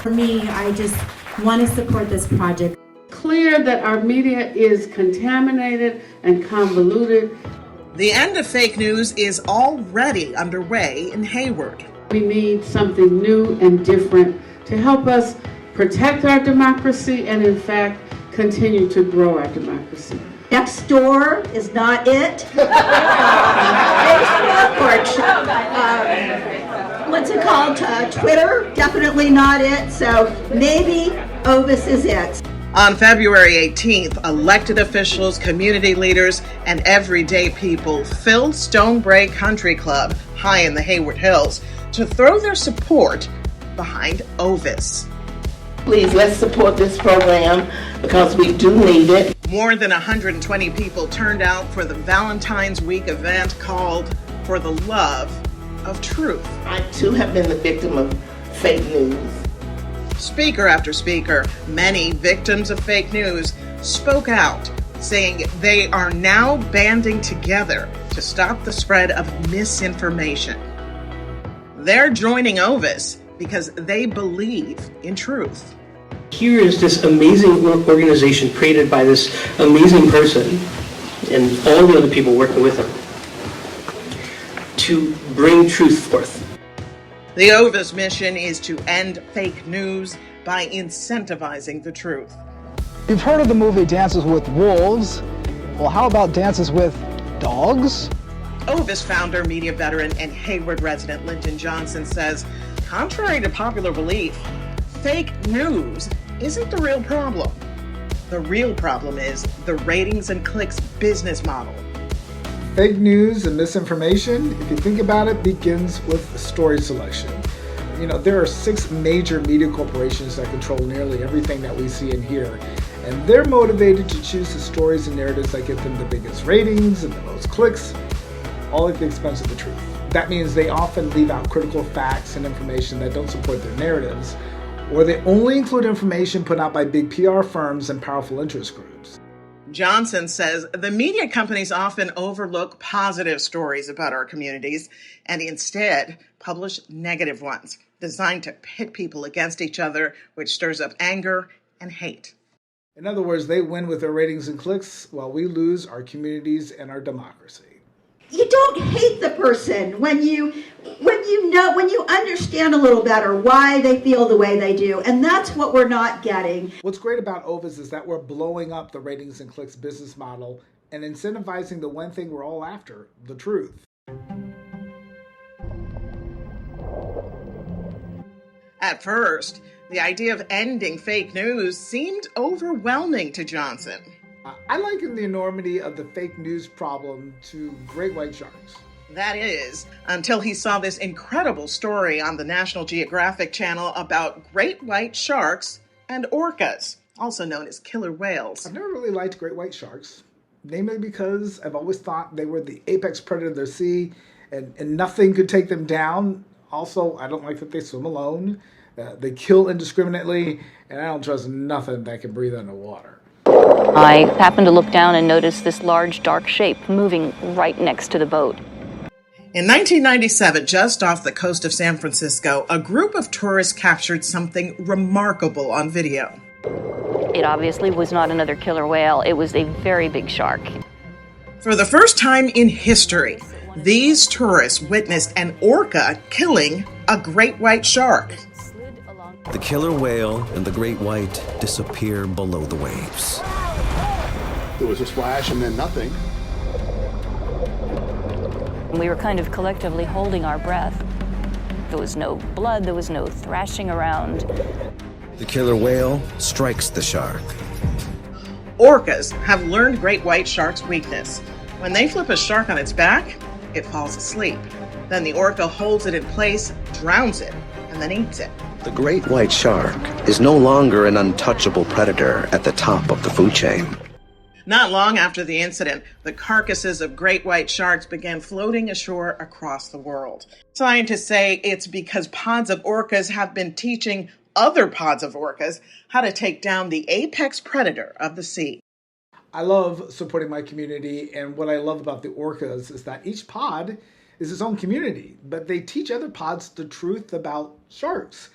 For me, I just want to support this project. Clear that our media is contaminated and convoluted. The end of fake news is already underway in Hayward. We need something new and different to help us protect our democracy and, in fact, continue to grow our democracy. Next door is not it. What's it called? Twitter, definitely not it. So maybe OVIS is it. On February 18th, elected officials, community leaders, and everyday people filled Stonebray Country Club, high in the Hayward Hills, to throw their support behind OVIS. Please, let's support this program because we do need it. More than 120 people turned out for the Valentine's Week event called For the Love of Truth. I, too, have been the victim of fake news. Speaker after speaker, many victims of fake news, spoke out, saying they are now banding together to stop the spread of misinformation. They're joining OVIS because they believe in truth. Here is this amazing organization created by this amazing person and all the other people working with him to bring truth forth. The OVIS mission is to end fake news by incentivizing the truth. You've heard of the movie Dances with Wolves. Well, how about Dances with Dogs? OVIS founder, media veteran, and Hayward resident Lyndon Johnson says, contrary to popular belief, fake news isn't the real problem. The real problem is the ratings and clicks business model. Fake news and misinformation, if you think about it, begins with story selection. You know, there are 6 major media corporations that control nearly everything that we see and hear, and they're motivated to choose the stories and narratives that get them the biggest ratings and the most clicks, all at the expense of the truth. That means they often leave out critical facts and information that don't support their narratives, or they only include information put out by big PR firms and powerful interest groups. Johnson says the media companies often overlook positive stories about our communities and instead publish negative ones designed to pit people against each other, which stirs up anger and hate. In other words, they win with their ratings and clicks while we lose our communities and our democracy. You don't hate the person when you understand a little better why they feel the way they do, and that's what we're not getting. What's great about OVIS is that we're blowing up the ratings and clicks business model and incentivizing the one thing we're all after, the truth. At first, the idea of ending fake news seemed overwhelming to Johnson. I liken the enormity of the fake news problem to great white sharks. That is, until he saw this incredible story on the National Geographic Channel about great white sharks and orcas, also known as killer whales. I've never really liked great white sharks, namely because I've always thought they were the apex predator of the sea and nothing could take them down. Also, I don't like that they swim alone. They kill indiscriminately, and I don't trust nothing that can breathe underwater. I happened to look down and notice this large dark shape moving right next to the boat. In 1997, just off the coast of San Francisco, a group of tourists captured something remarkable on video. It obviously was not another killer whale. It was a very big shark. For the first time in history, these tourists witnessed an orca killing a great white shark. The killer whale and the great white disappear below the waves. There was a splash and then nothing. We were kind of collectively holding our breath. There was no blood, there was no thrashing around. The killer whale strikes the shark. Orcas have learned great white shark's weakness. When they flip a shark on its back, it falls asleep. Then the orca holds it in place, drowns it, and then eats it. The great white shark is no longer an untouchable predator at the top of the food chain. Not long after the incident, the carcasses of great white sharks began floating ashore across the world. Scientists say it's because pods of orcas have been teaching other pods of orcas how to take down the apex predator of the sea. I love supporting my community, and what I love about the orcas is that each pod is its own community, but they teach other pods the truth about sharks.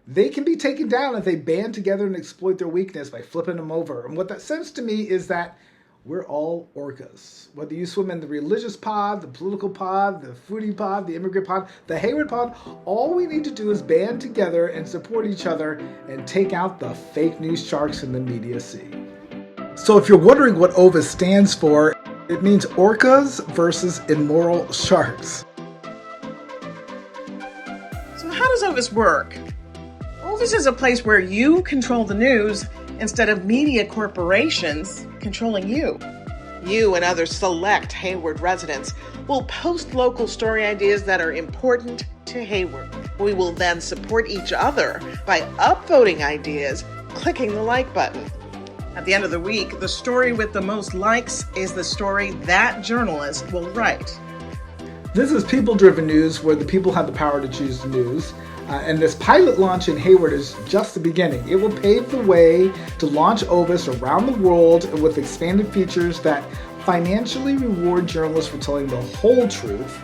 they can be taken down if they band together and exploit their weakness by flipping them over. And what that says to me is that we're all orcas. Whether you swim in the religious pod, the political pod, the foodie pod, the immigrant pod, the Hayward pod, all we need to do is band together and support each other and take out the fake news sharks in the media sea. So if you're wondering what OVIS stands for, it means orcas versus immoral sharks. So how does OVIS work? OVIS is a place where you control the news instead of media corporations controlling you. You and other select Hayward residents will post local story ideas that are important to Hayward. We will then support each other by upvoting ideas, clicking the like button. At the end of the week, the story with the most likes is the story that journalist will write. This is people-driven news where the people have the power to choose the news. And this pilot launch in Hayward is just the beginning. It will pave the way to launch OVIS around the world with expanded features that financially reward journalists for telling the whole truth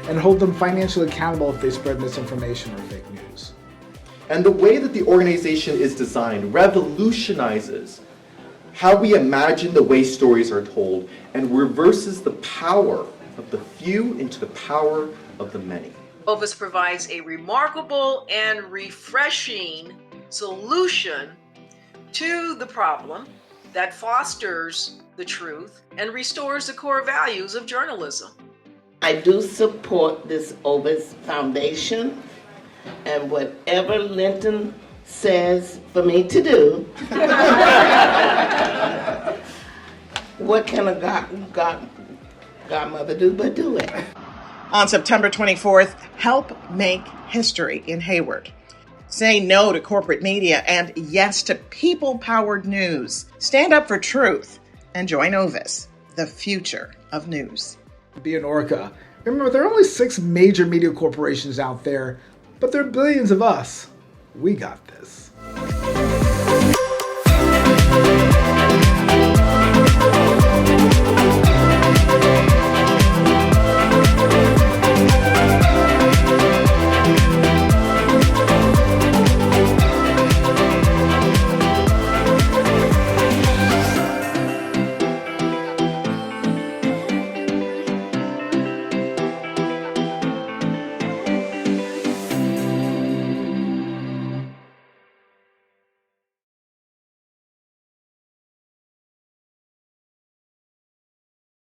and hold them financially accountable if they spread misinformation or fake news. And the way that the organization is designed revolutionizes how we imagine the way stories are told and reverses the power of the few into the power of the many. OVIS provides a remarkable and refreshing solution to the problem that fosters the truth and restores the core values of journalism. I do support this OVIS Foundation, and whatever Linton says for me to do, what can a godmother do but do it? On September 24th, help make history in Hayward. Say no to corporate media and yes to people-powered news. Stand up for truth and join OVIS, the future of news. Be an orca. Remember, there are only 6 major media corporations out there, but there are billions of us. We got this.